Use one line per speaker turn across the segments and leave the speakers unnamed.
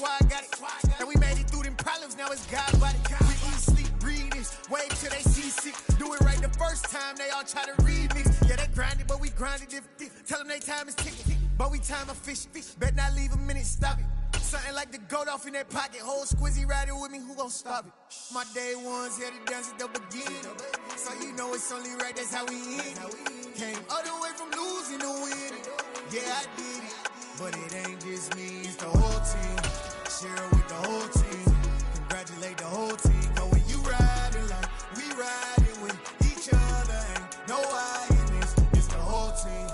squad got it. And we made it through them problems, now it's God body. We eat, sleep, breathe this, wait till they see sick. Do it right the first time, they all try to remix. Yeah, they grinded, but we grinded different. Tell them they time is ticking, but we time a fish. Bet not leave a minute, stop it. Something like the goat off in that pocket. Whole squizzy riding with me, who gon' stop it? My day ones here to dance at the beginning. So you know it's only right, that's how we end. Came all the way from losing to winning. Yeah, I did it, but it ain't just me, it's the whole team. Share it with the whole team. Congratulate the whole team. Cause when you riding like we riding with each other, ain't no I in this, it's the whole team.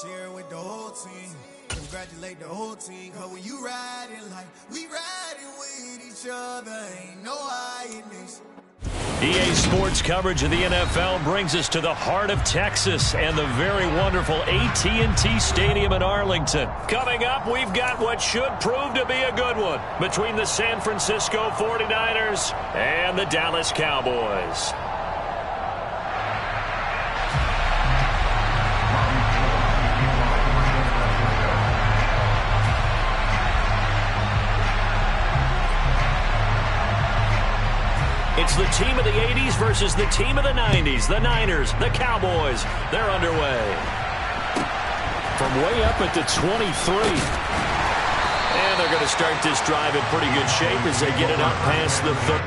Share it with the whole team. Congratulate the whole team. Cause when you riding like we riding with each other, ain't no I in this.
EA Sports coverage of the NFL brings us to the heart of Texas and the very wonderful AT&T Stadium in Arlington. Coming up, we've got what should prove to be a good one between the San Francisco 49ers and the Dallas Cowboys. It's the team of the 80s versus the team of the 90s. The Niners, the Cowboys, they're underway. From way up at the 23. And they're going to start this drive in pretty good shape as they get it up past the 30.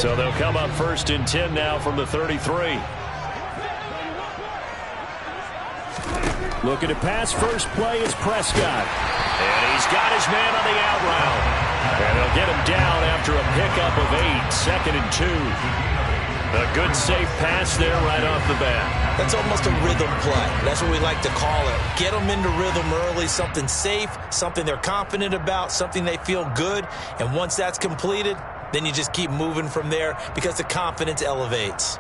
So they'll come up 1st and 10 now from the 33. Looking to pass, first play is Prescott. And he's got his man on the out route. And they'll get him down after a pickup of 8, 2nd and 2. A good safe pass there right off the bat.
That's almost a rhythm play. That's what we like to call it. Get them into rhythm early, something safe, something they're confident about, something they feel good. And once that's completed, then you just keep moving from there because the confidence elevates.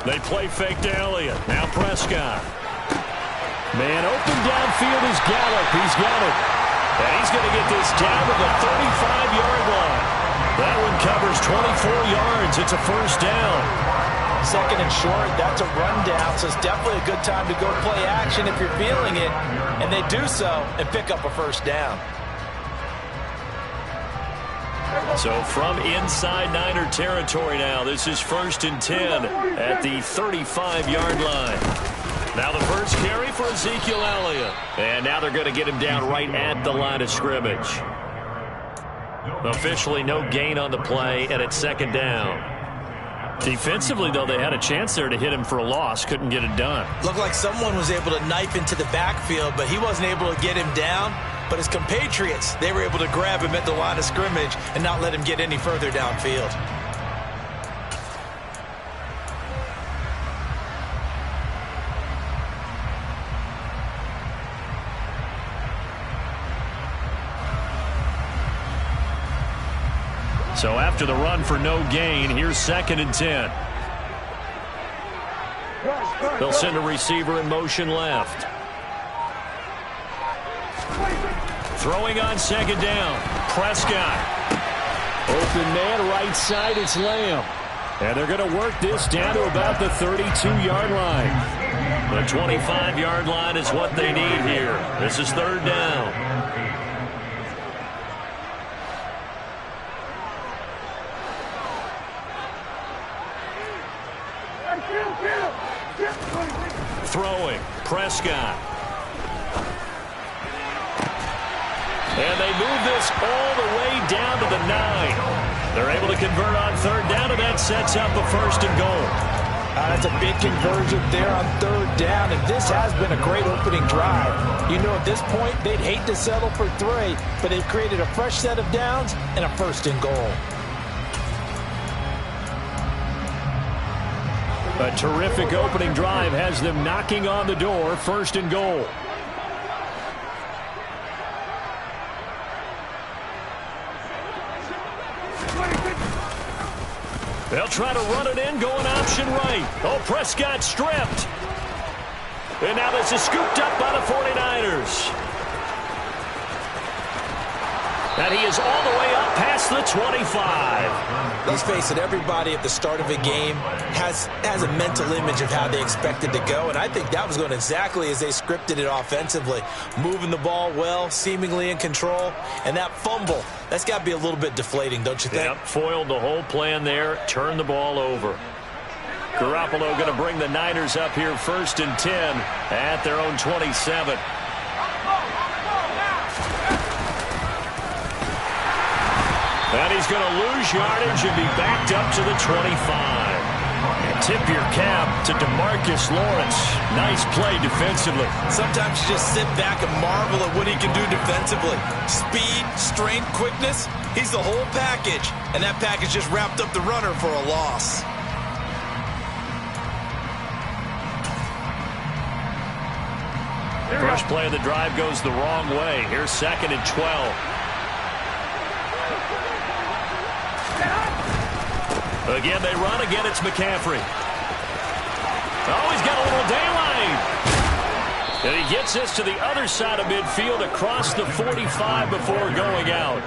They play fake to Elliott. Now Prescott. Man open downfield is Gallup. He's got it. And he's going to get this down to the 35-yard line. That one covers 24 yards. It's a first down.
2nd and short, that's a rundown, so it's definitely a good time to go play action if you're feeling it. And they do so and pick up a first down.
So from inside Niner territory now, this is 1st and 10 at the 35-yard line. Now the first carry for Ezekiel Elliott. And now they're going to get him down right at the line of scrimmage. Officially no gain on the play, and it's second down. Defensively, though, they had a chance there to hit him for a loss. Couldn't get it done.
Looked like someone was able to knife into the backfield, but he wasn't able to get him down. But his compatriots, they were able to grab him at the line of scrimmage and not let him get any further downfield.
So after the run for no gain, here's 2nd and 10. They'll send a receiver in motion left. Throwing on 2nd down. Prescott. Open man right side, it's Lamb. And they're going to work this down to about the 32-yard line. The 25-yard line is what they need here. This is 3rd down. Throwing, Prescott. And they move this all the way down to the 9. They're able to convert on 3rd down, and that sets up a 1st and goal.
That's a big conversion there on 3rd down, and this has been a great opening drive. You know, at this point, they'd hate to settle for 3, but they've created a fresh set of downs and a 1st and goal.
A terrific opening drive has them knocking on the door, 1st and goal. They'll try to run it in, going option right. Oh, Prescott stripped. And now this is scooped up by the 49ers. And he is all the way up past the 25.
Let's face it, everybody at the start of a game has a mental image of how they expect it to go, and I think that was going exactly as they scripted it offensively. Moving the ball well, seemingly in control, and that fumble, that's got to be a little bit deflating, don't you think?
Yep, foiled the whole plan there, turned the ball over. Garoppolo going to bring the Niners up here 1st and 10 at their own 27. And he's going to lose yardage and be backed up to the 25. And tip your cap to DeMarcus Lawrence. Nice play defensively.
Sometimes you just sit back and marvel at what he can do defensively. Speed, strength, quickness, he's the whole package. And that package just wrapped up the runner for a loss.
First play of the drive goes the wrong way. Here's 2nd and 12. Again, they run. Again, it's McCaffrey. Oh, he's got a little daylight. And he gets this to the other side of midfield across the 45 before going out.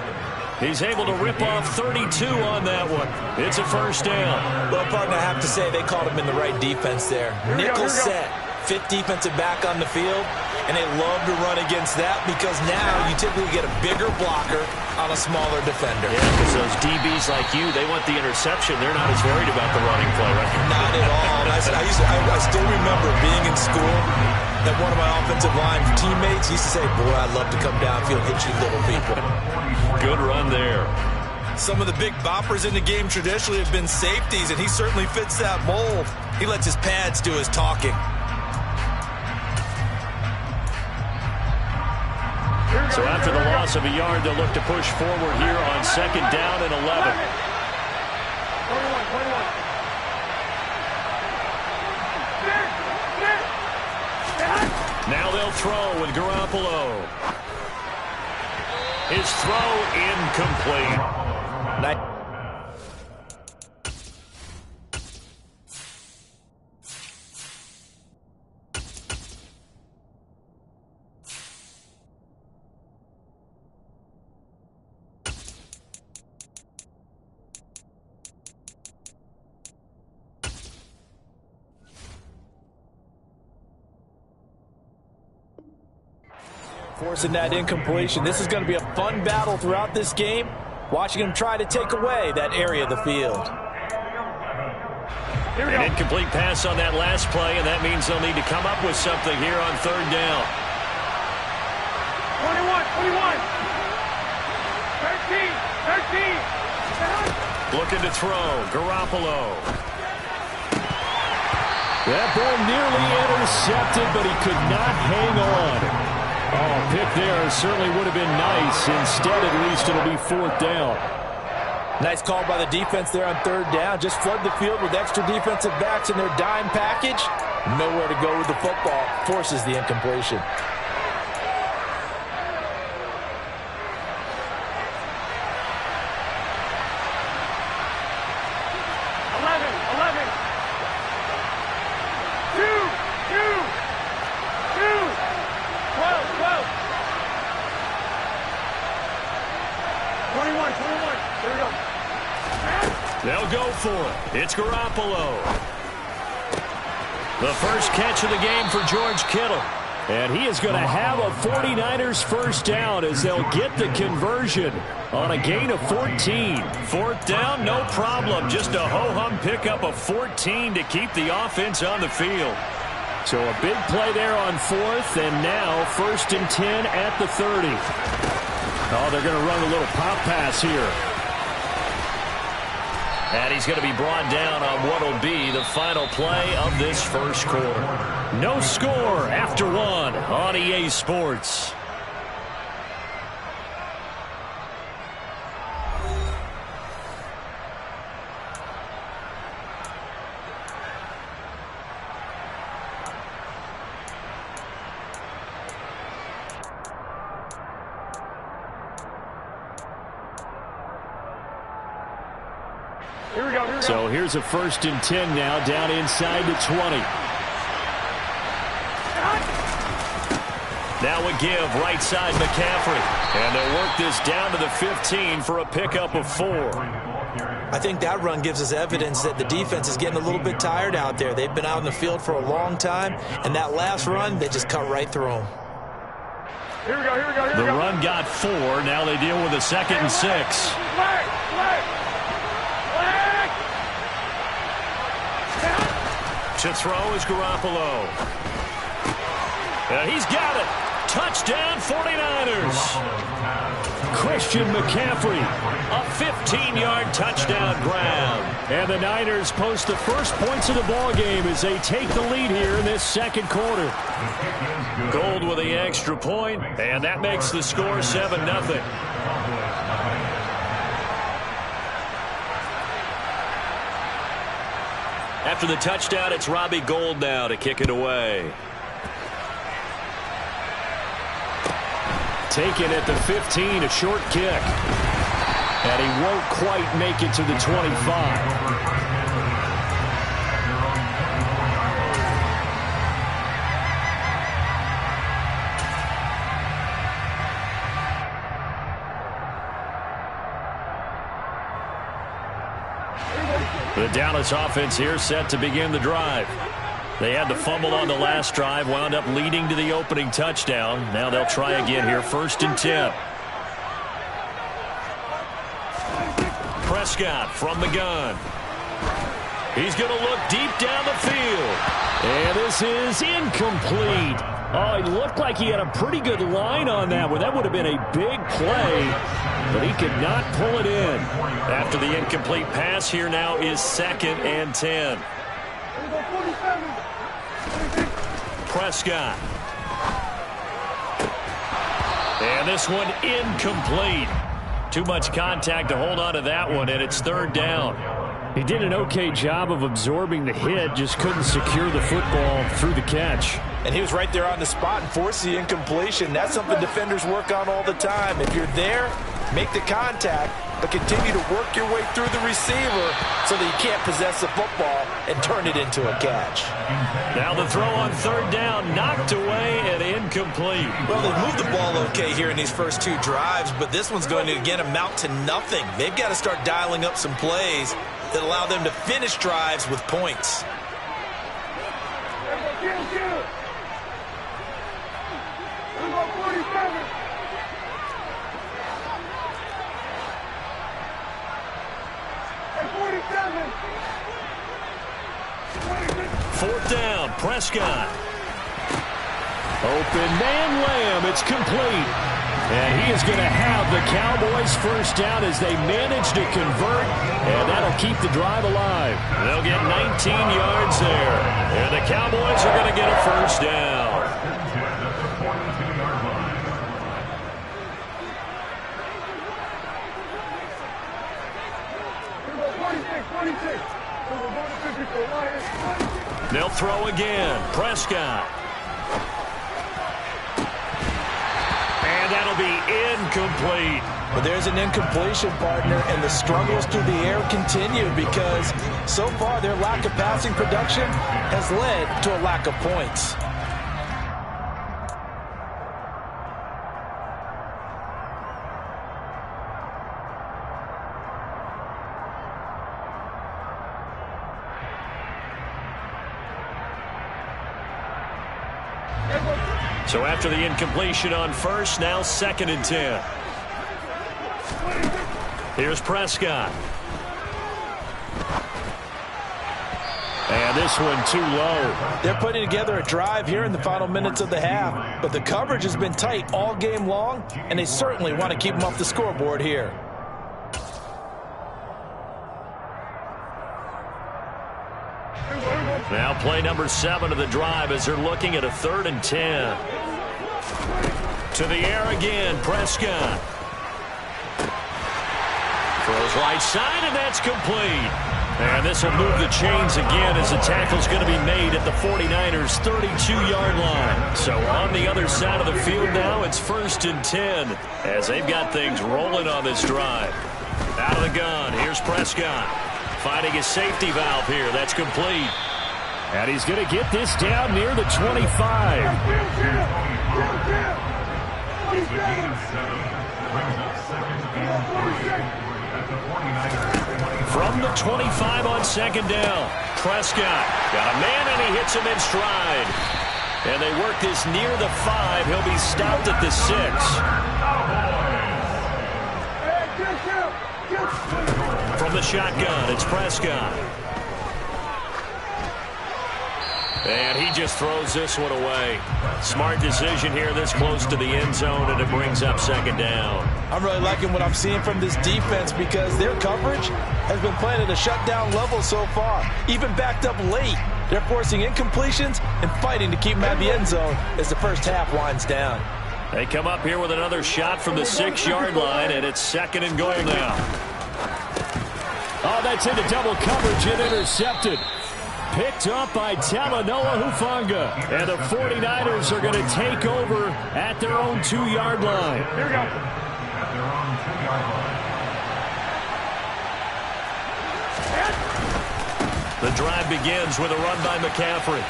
He's able to rip off 32 on that one. It's a 1st down.
Well, partner, I have to say they called him in the right defense there. Nickel set. 5th defensive back on the field. And they love to run against that because now you typically get a bigger blocker on a smaller defender.
Yeah, because those DBs like you, they want the interception. They're not as worried about the running play, right?
Not at all. I still remember being in school that one of my offensive line teammates used to say, boy, I'd love to come downfield and hit you little people.
Good run there.
Some of the big boppers in the game traditionally have been safeties, and he certainly fits that mold. He lets his pads do his talking.
So after the loss of a yard, they'll look to push forward here on 2nd down and 11. Now they'll throw with Garoppolo. His throw incomplete.
Forcing that incompletion. This is going to be a fun battle throughout this game. Watching him try to take away that area of the field.
An incomplete pass on that last play, and that means they'll need to come up with something here on third down.
21. 13.
Looking to throw. Garoppolo.
That ball nearly intercepted, but he could not hang on. Oh, pick there certainly would have been nice. Instead, at least it'll be fourth down.
Nice call by the defense there on third down. Just flood the field with extra defensive backs in their dime package. Nowhere to go with the football. Forces the incompletion.
21. Here we go.
They'll go for it. It's Garoppolo. The first catch of the game for George Kittle.
And he is going to have a 49ers first down as they'll get the conversion on a gain of 14.
Fourth down, no problem. Just a ho-hum pickup of 14 to keep the offense on the field.
So a big play there on fourth, and now first and 10 at the 30. Oh, they're going to run a little pop pass here.
And he's going to be brought down on what will be the final play of this first quarter. No score after one on EA Sports.
Here we go.
So here's a first and 10 now, down inside the 20.
Now a give, right side McCaffrey. And they'll work this down to the 15 for a pickup of 4.
I think that run gives us evidence that the defense is getting a little bit tired out there. They've been out in the field for a long time, and that last run, they just cut right through them.
Here we go.
The run got 4. Now they deal with a 2nd and 6. To throw is Garoppolo. And he's got it. Touchdown 49ers.
Christian McCaffrey.
A 15-yard touchdown grab.
And the Niners post the first points of the ball game as they take the lead here in this second quarter.
Gold with the extra point, and that makes the score 7-0. After the touchdown, it's Robbie Gould now to kick it away.
Taken at the 15, a short kick. And he won't quite make it to the 25.
The Dallas offense here set to begin the drive. They had the fumble on the last drive, wound up leading to the opening touchdown. Now they'll try again here, first and 10. Prescott from the gun. He's going to look deep down the field.
And this is incomplete. Oh, it looked like he had a pretty good line on that one. That would have been a big play, but he could not pull it in.
After the incomplete pass, here now is 2nd and 10. Prescott. And this one incomplete. Too much contact to hold on to that one, and it's 3rd down.
He did an okay job of absorbing the hit, just couldn't secure the football through the catch.
And he was right there on the spot and forced the incompletion. That's something defenders work on all the time. If you're there, make the contact, but continue to work your way through the receiver so that you can't possess the football and turn it into a catch.
Now the throw on 3rd down, knocked away and incomplete.
Well, they've moved the ball okay here in these first 2 drives, but this one's going to, again, amount to nothing. They've got to start dialing up some plays that allow them to finish drives with points.
Prescott.
Open man lamb. It's complete. And he is going to have the Cowboys first down as they manage to convert, and that'll keep the drive alive.
They'll get 19 yards there, and the Cowboys are going to get a first down. They'll throw again. Prescott. And that'll be incomplete.
But there's an incompletion, partner, and the struggles through the air continue because so far their lack of passing production has led to a lack of points.
So after the incompletion on first, now 2nd and 10. Here's Prescott. And this one too low.
They're putting together a drive here in the final minutes of the half, but the coverage has been tight all game long, and they certainly want to keep them off the scoreboard here.
Now play number 7 of the drive as they're looking at a 3rd and 10. To the air again, Prescott. Throws right side, and that's complete. And this will move the chains again as the tackle's going to be made at the 49ers' 32-yard line. So on the other side of the field now, it's 1st and 10 as they've got things rolling on this drive. Out of the gun, here's Prescott. Finding his safety valve here. That's complete.
And he's going to get this down near the 25.
From the 25 on 2nd down. Prescott got a man, and he hits him in stride. And they work this near the 5. He'll be stopped at the 6. From the shotgun, it's Prescott. And he just throws this one away. Smart decision here this close to the end zone, and it brings up 2nd down.
I'm really liking what I'm seeing from this defense because their coverage has been playing at a shutdown level so far. Even backed up late, they're forcing incompletions and fighting to keep them at the end zone as the first half winds down.
They come up here with another shot from the 6-yard line, and it's 2nd and goal now.
Oh, that's into double coverage and intercepted. Picked up by Talanoa Hufanga. And the 49ers are going to take over at their own 2-yard line.
Here we go.
At their own 2-yard line.
The drive begins with a run by McCaffrey.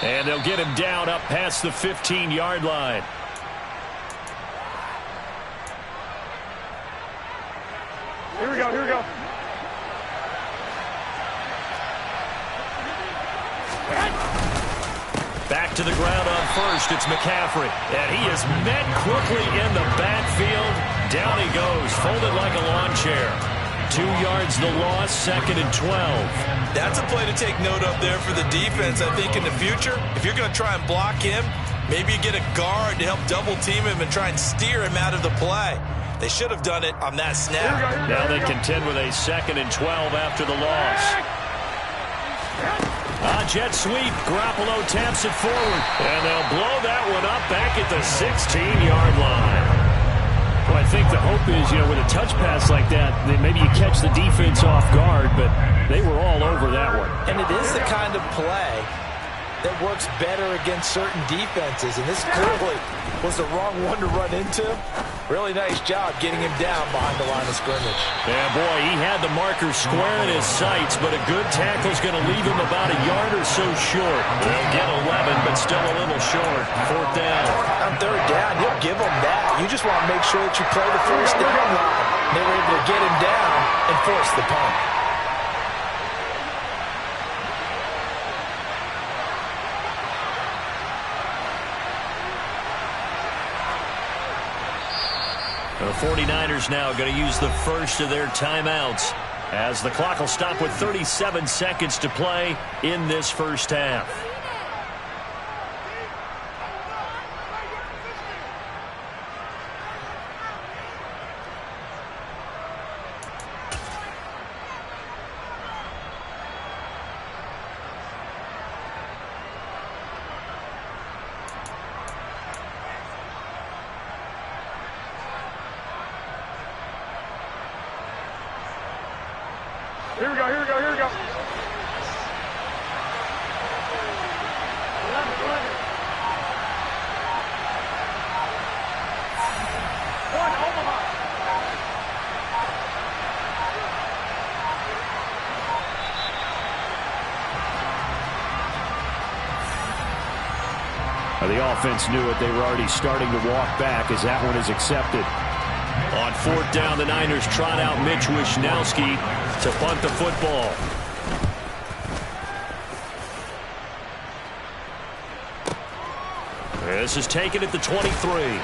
And they'll get him down up past the 15-yard line.
Here we go. Here we go.
Back to the ground on first. It's McCaffrey. And he is met quickly in the backfield. Down he goes, folded like a lawn chair. 2 yards the loss, 2nd and 12.
That's a play to take note of there for the defense. I think in the future, if you're going to try and block him, maybe you get a guard to help double team him and try and steer him out of the play. They should have done it on that snap.
Now they contend with a 2nd and 12 after the loss. Jet sweep. Garoppolo taps it forward. And they'll blow that one up back at the 16-yard line.
Well, I think the hope is, with a touch pass like that, then maybe you catch the defense off guard, but they were all over that one.
And it is the kind of play that works better against certain defenses, and this clearly was the wrong one to run into. Really nice job getting him down behind the line of scrimmage.
Yeah, boy, he had the marker square in his sights, but a good tackle's going to leave him about a yard or so short. They'll get 11, but still a little short. 4th down.
On 3rd down, you'll give them that. You just want to make sure that you play the first down line. They were able to get him down and force the punt.
The 49ers now going to use the first of their timeouts. as the clock will stop with 37 seconds to play in this first half.
Here we go, here we go, here we go. 11. One, Omaha.
The offense knew it. They were already starting to walk back as that one is accepted.
On fourth down, the Niners trot out Mitch Wishnowski to punt the football. This is taken at the 23.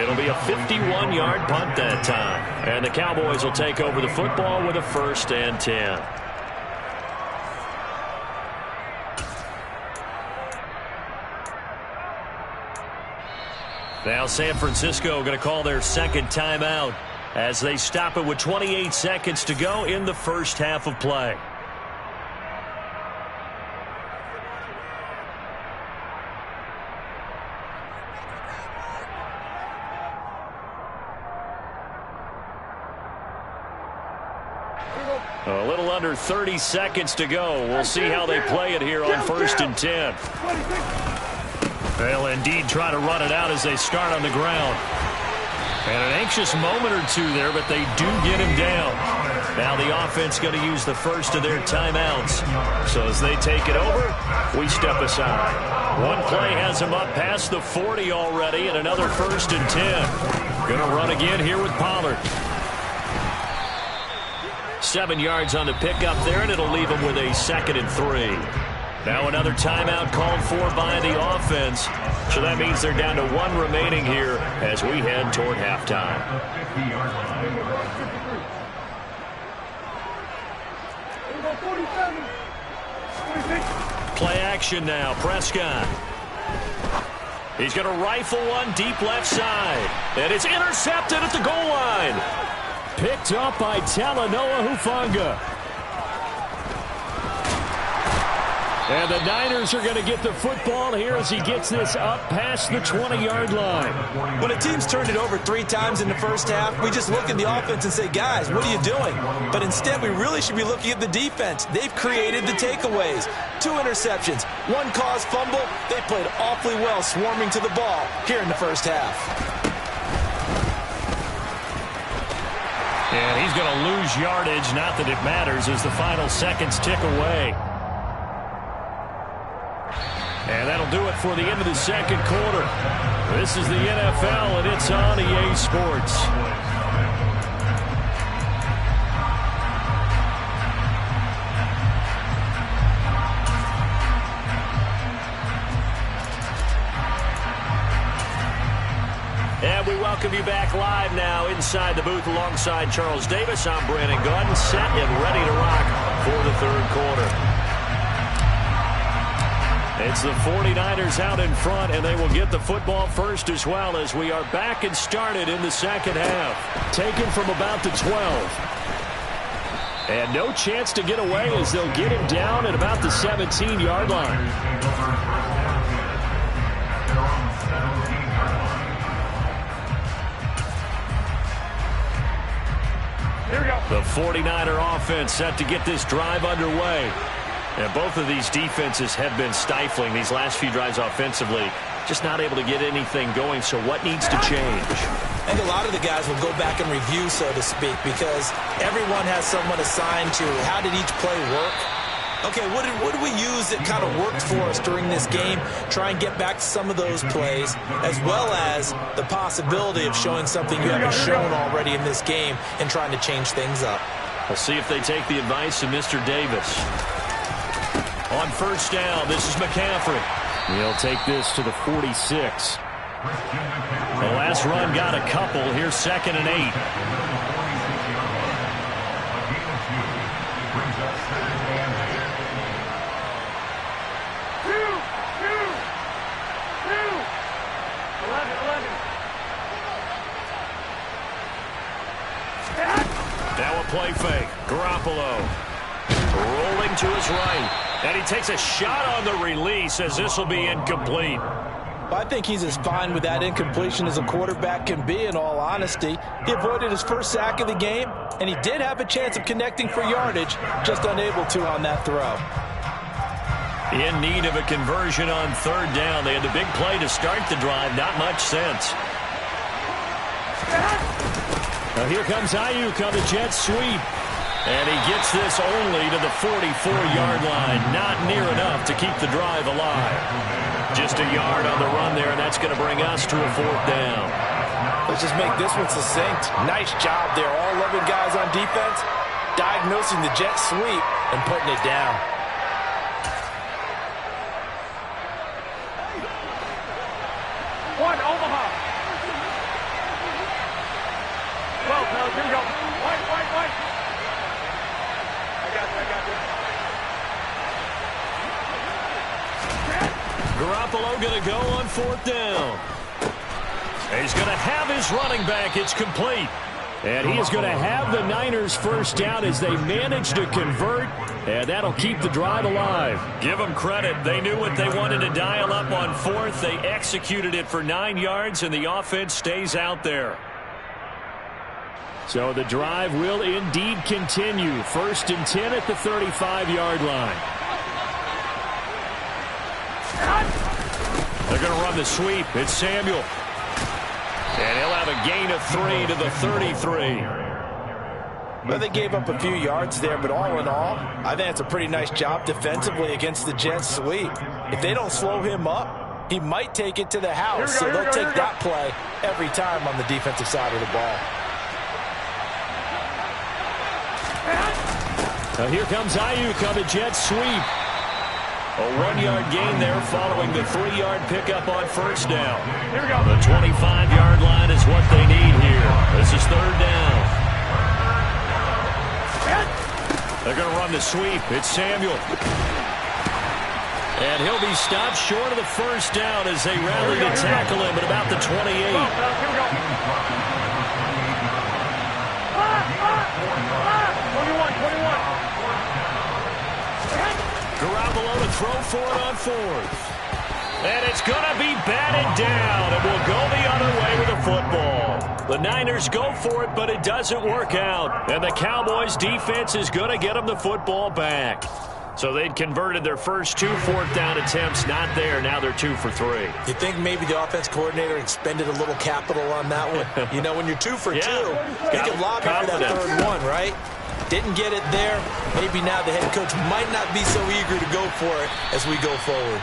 It'll be a 51-yard punt that time. And the Cowboys will take over the football with a 1st and 10. Now San Francisco going to call their second timeout as they stop it with 28 seconds to go in the first half of play. A little under 30 seconds to go. We'll see how they play it here on 1st and 10. They'll indeed try to run it out as they start on the ground. And an anxious moment or two there, but they do get him down. Now the offense going to use the first of their timeouts. So as they take it over, we step aside. One play has him up past the 40 already, and another 1st and 10. Going to run again here with Pollard. 7 yards on the pickup there, and it'll leave him with a 2nd and 3. Now another timeout called for by the offense. So that means they're down to 1 remaining here as we head toward halftime. Play action now. Prescott. He's going to rifle one deep left side. And it's intercepted at the goal line.
Picked up by Talanoa Hufanga. And the Niners are going to get the football here as he gets this up past the 20-yard line.
When a team's turned it over 3 times in the first half, we just look at the offense and say, guys, what are you doing? But instead, we really should be looking at the defense. They've created the takeaways. 2 interceptions, 1 caused fumble. They played awfully well swarming to the ball here in the first half.
And he's going to lose yardage. Not that it matters as the final seconds tick away. And that'll do it for the end of the second quarter. This is the NFL, and it's on EA Sports. And we welcome you back live now inside the booth alongside Charles Davis. I'm Brandon Gunn, set and ready to rock for the third quarter. It's the 49ers out in front, and they will get the football first as well as we are back and started in the second half.
Taken from about the 12. And no chance to get away as they'll get him down at about the 17-yard line.
Here we go.
The 49er offense set to get this drive underway. And both of these defenses have been stifling these last few drives offensively. Just not able to get anything going, so what needs to change?
I think a lot of the guys will go back and review, so to speak, because everyone has someone assigned to how did each play work. Okay, what did we use that kind of worked for us during this game? Try and get back to some of those plays, as well as the possibility of showing something you haven't shown already in this game and trying to change things up.
We'll see if they take the advice of Mr. Davis. On first down, this is McCaffrey.
He'll take this to the 46.
The last run got a couple. Here's 2nd and 8.
brings up second and
11.
Now a play fake. Garoppolo rolling to his right. And he takes a shot on the release as this will be incomplete.
I think he's as fine with that incompletion as a quarterback can be, in all honesty. He avoided his first sack of the game, and he did have a chance of connecting for yardage, just unable to on that throw.
In need of a conversion on third down. They had the big play to start the drive. Not much sense.
Now here comes Ayuk on the jet sweep.
And he gets this only to the 44-yard line. Not near enough to keep the drive alive. Just a yard on the run there, and that's going to bring us to a fourth down.
Let's just make this one succinct. Nice job there. All 11 guys on defense diagnosing the jet sweep and putting it down.
One, Omaha. 12, now here we go. White. I got this.
Garoppolo going to go on fourth down. And he's going to have his running back. It's complete.
And he is going to have the Niners first down as they manage to convert, and that'll keep the drive alive.
Give them credit. They knew what they wanted to dial up on fourth. They executed it for 9 yards, and the offense stays out there.
So the drive will indeed continue. First and 10 at the 35-yard line.
They're going to run the sweep. It's Samuel. And he'll have a gain of 3 to the 33.
Well, they gave up a few yards there, but all in all, I think it's a pretty nice job defensively against the jet sweep. If they don't slow him up, he might take it to the house. So they'll take that play every time on the defensive side of the ball.
Now here comes Ayuk on the jet sweep.
A 1-yard gain there following the 3-yard pickup on first down.
Here we go.
The 25-yard line is what they need here. This is third down. They're going to run the sweep. It's Samuel. And he'll be stopped short of the first down as they rally to tackle him at about the 28.
Here we go. 21.
Garoppolo to throw for it on fourth. And it's going to be batted down, and we'll go the other way with the football. The Niners go for it, but it doesn't work out. And the Cowboys' defense is going to get them the football back. So they'd converted their first 2 fourth-down attempts. Not there. Now they're 2 for 3.
You think maybe the offense coordinator expended a little capital on that one? You know, when you're 2 for 2, you can lob it for that third one, right? Didn't get it there. Maybe now the head coach might not be so eager to go for it as we go forward.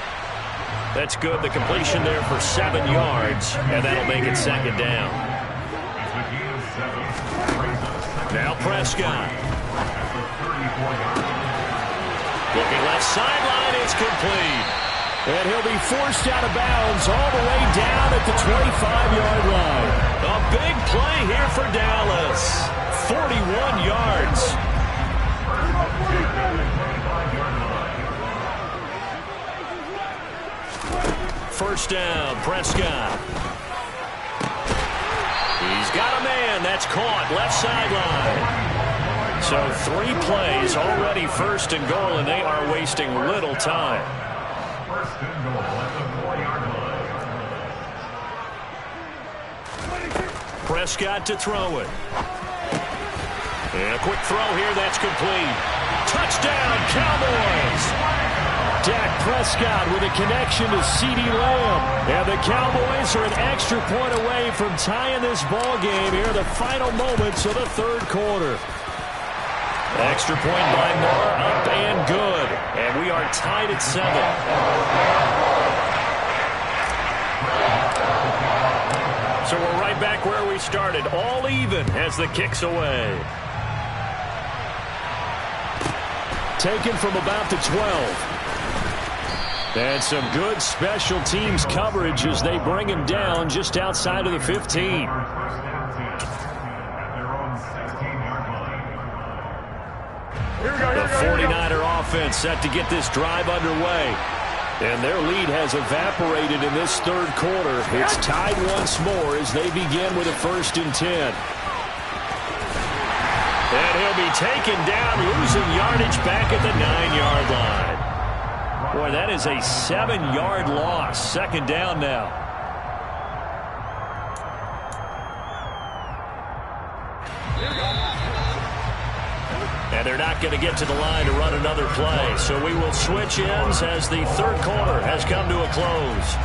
That's good. The completion there for 7 yards, and that'll make it second down. Now Prescott. Looking left sideline, it's complete.
And he'll be forced out of bounds all the way down at the 25-yard line.
A big play here for Dallas. 41 yards. First down, Prescott. He's got a man. That's caught. Left sideline. So 3 plays already first and goal, and they are wasting little time.
First and goal at the 4-yard line.
Prescott to throw it. And a quick throw here. That's complete. Touchdown, Cowboys.
Dak Prescott with a connection to CeeDee Lamb. And the Cowboys are an extra point away from tying this ball game here in the final moments of the third quarter.
Extra point by Moore, up and good. And we are tied at 7. So we're right back where we started, all even as the kick's away.
Taken from about the 12. And some good special teams coverage as they bring him down just outside of the 15.
Here we go.
The offense set to get this drive underway.
And their lead has evaporated in this third quarter. It's tied once more as they begin with a 1st and 10.
And he'll be taken down, losing yardage back at the 9-yard line. Boy, that is a 7-yard loss. 2nd down now. And they're not going to get to the line to run another play. So we will switch ends as the third quarter has come to a close.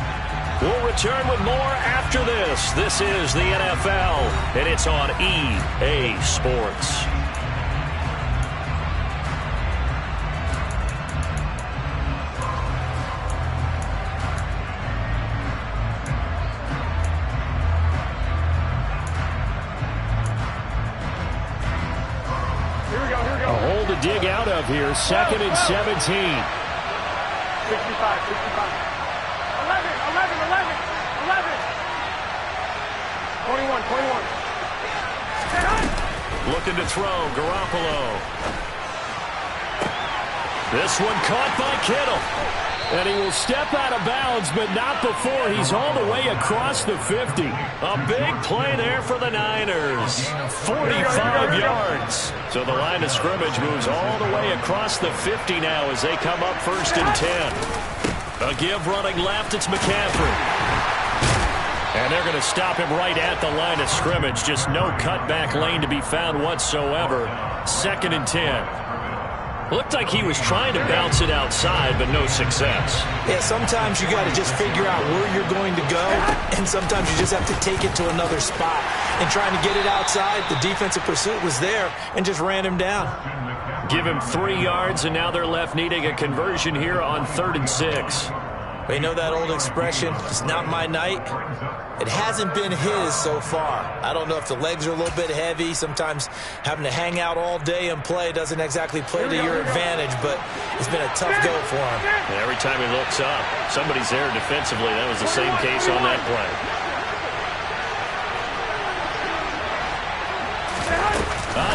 We'll return with more after this. This is the NFL, and it's on EA Sports.
Dig out of here, 2nd and 17.
65, 65. 11, 11, 11, 11. 21, 21.
Looking to throw, Garoppolo. This one caught by Kittle.
And he will step out of bounds, but not before he's all the way across the 50.
A big play there for the Niners. 45 yards. So the line of scrimmage moves all the way across the 50 now as they come up 1st and 10. A give running left, it's McCaffrey. And they're going to stop him right at the line of scrimmage. Just no cutback lane to be found whatsoever. 2nd and 10. Looked like he was trying to bounce it outside, but no success.
Yeah, sometimes you got to just figure out where you're going to go, and sometimes you just have to take it to another spot. And trying to get it outside, the defensive pursuit was there and just ran him down.
Give him 3 yards, and now they're left needing a conversion here on 3rd and 6.
You know that old expression, it's not my night? It hasn't been his so far. I don't know if the legs are a little bit heavy. Sometimes having to hang out all day and play doesn't exactly play to your advantage, but it's been a tough go for him.
And every time he looks up, somebody's there defensively. That was the same case on that play.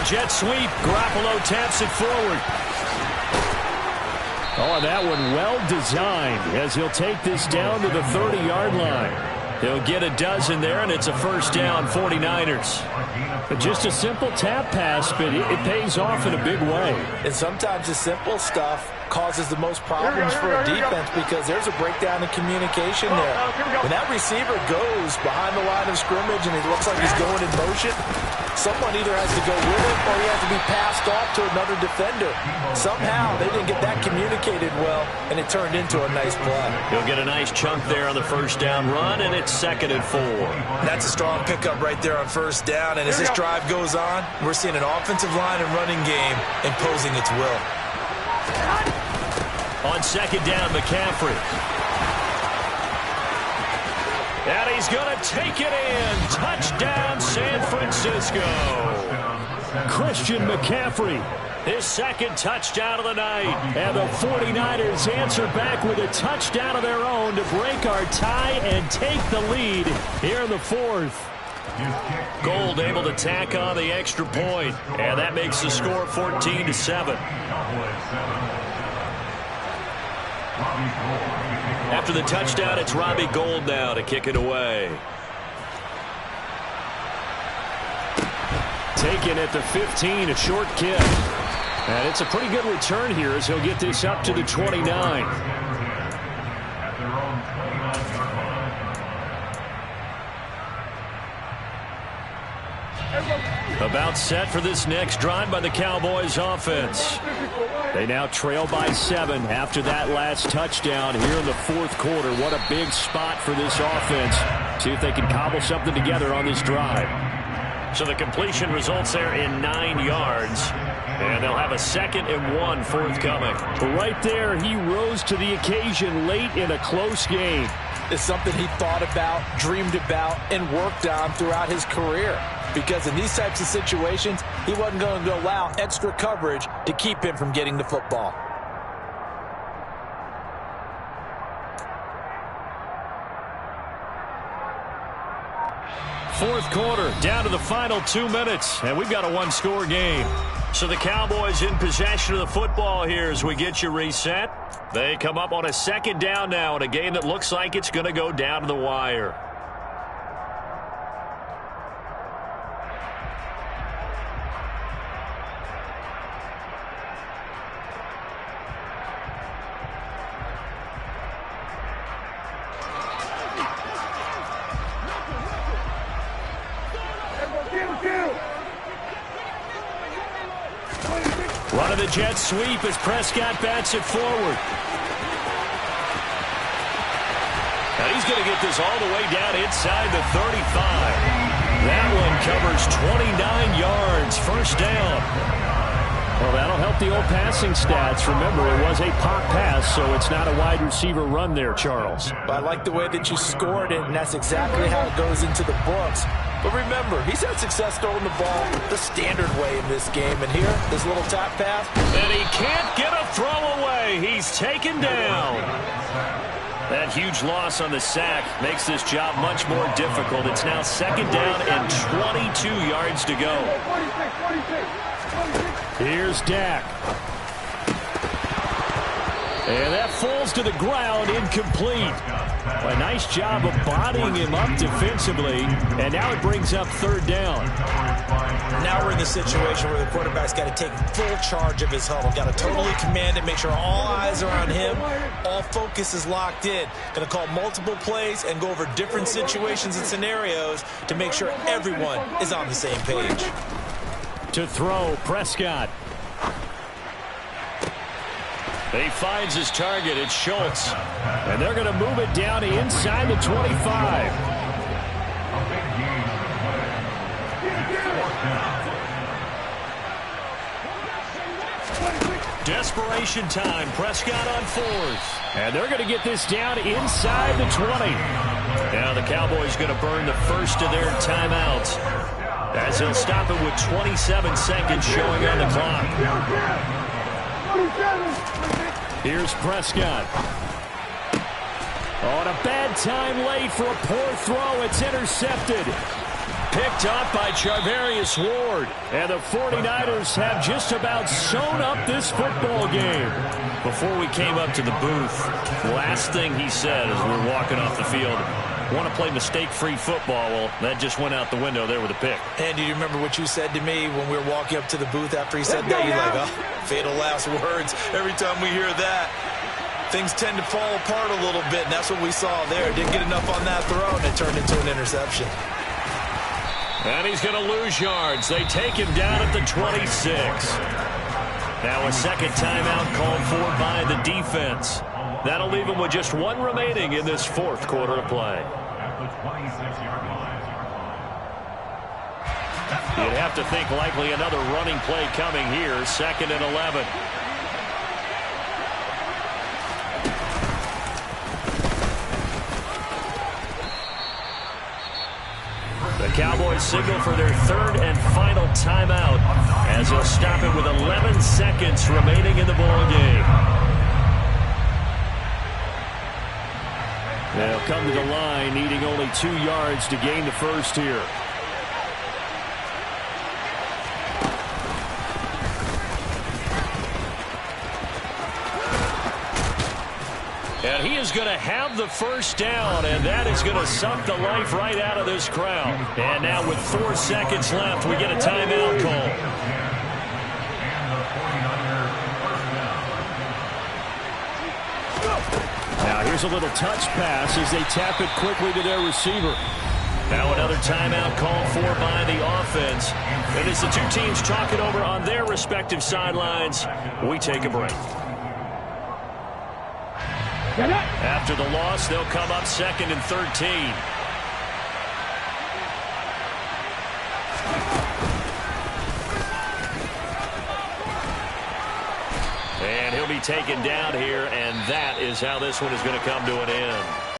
Jet sweep. Garoppolo taps it forward.
Oh, that one well designed as he'll take this down to the 30-yard line.
He'll get a dozen there, and it's a 1st down, 49ers.
But just a simple tap pass, but it pays off in a big way.
And sometimes the simple stuff causes the most problems for a defense because there's a breakdown in communication there. When that receiver goes behind the line of scrimmage and it looks like he's going in motion, someone either has to go with it or he has to be passed off to another defender. Somehow they didn't get that communicated well, and it turned into a nice play.
He'll get a nice chunk there on the 1st down run, and it's 2nd and 4.
That's a strong pickup right there on 1st down, and as this drive goes on, we're seeing an offensive line and running game imposing its will.
On 2nd down, McCaffrey. And he's going to take it in. Touchdown, San Francisco.
Christian McCaffrey.
His 2nd touchdown of the night.
And the 49ers answer back with a touchdown of their own to break our tie and take the lead here in the 4th.
Gold able to tack on the extra point, and that makes the score 14-7. After the touchdown, it's Robbie Gould now to kick it away.
Taken at the 15, a short kick. And it's a pretty good return here as he'll get this up to the 29. About set for this next drive by the Cowboys offense. They now trail by 7 after that last touchdown here in the 4th quarter. What a big spot for this offense. See if they can cobble something together on this drive.
So the completion results there in 9 yards. And they'll have a 2nd and 1 forthcoming.
Right there, he rose to the occasion late in a close game.
It's something he thought about, dreamed about, and worked on throughout his career. Because in these types of situations, he wasn't going to allow extra coverage to keep him from getting the football.
Fourth quarter, down to the final 2 minutes, and we've got a one-score game. So the Cowboys in possession of the football here as we get you reset. They come up on a second down now in a game that looks like it's going to go down to the wire. Running the jet sweep as Prescott bats it forward. And he's going to get this all the way down inside the 35. That one covers 29 yards. First down. Well, that'll help the old passing stats. Remember, it was a pop pass, so it's not a wide receiver run there, Charles.
But I like the way that you scored it, and that's exactly how it goes into the books. But remember, he's had success throwing the ball the standard way in this game. And here, this little tap pass.
And he can't get a throw away. He's taken down. That huge loss on the sack makes this job much more difficult. It's now second down and 22 yards to go.
Here's Dak. And that falls to the ground, incomplete. A nice job of bodying him up defensively, and now it brings up third down.
Now we're in the situation where the quarterback's got to take full charge of his huddle. Got to totally command it, make sure all eyes are on him, all focus is locked in. Going to call multiple plays and go over different situations and scenarios to make sure everyone is on the same page.
To throw, Prescott.
He finds his target. It's Schultz. And they're going to move it down to inside the 25. Desperation time. Prescott on fourth.
And they're going to get this down inside the 20.
Now the Cowboys going to burn the first of their timeouts as they'll stop it with 27 seconds showing on the clock.
Here's Prescott. On a bad time late for a poor throw. It's intercepted.
Picked up by Charvarius Ward.
And the 49ers have just about sewn up this football game.
Before we came up to the booth, last thing he said as we were walking off the field, want to play mistake-free football. Well, that just went out the window there with a pick.
And do you remember what you said to me when we were walking up to the booth after he said that? You're like, oh, fatal last words. Every time we hear that, things tend to fall apart a little bit, and that's what we saw there. Didn't get enough on that throw, and it turned into an interception.
And he's going to lose yards. They take him down at the 26. Now a second timeout called for by the defense. That'll leave him with just one remaining in this fourth quarter of play. You'd have to think likely another running play coming here. Second and 11. The Cowboys signal for their third and final timeout as they'll stop it with 11 seconds remaining in the ball game.
They'll come to the line needing only 2 yards to gain the first here.
And he is going to have the first down, and that is going to suck the life right out of this crowd. And now with 4 seconds left, we get a timeout call.
Now here's a little touch pass as they tap it quickly to their receiver.
Now another timeout called for by the offense. And as the two teams talk it over on their respective sidelines, we take a break. After the loss, they'll come up second and 13. And he'll be taken down here, and that is how this one is going to come to an end.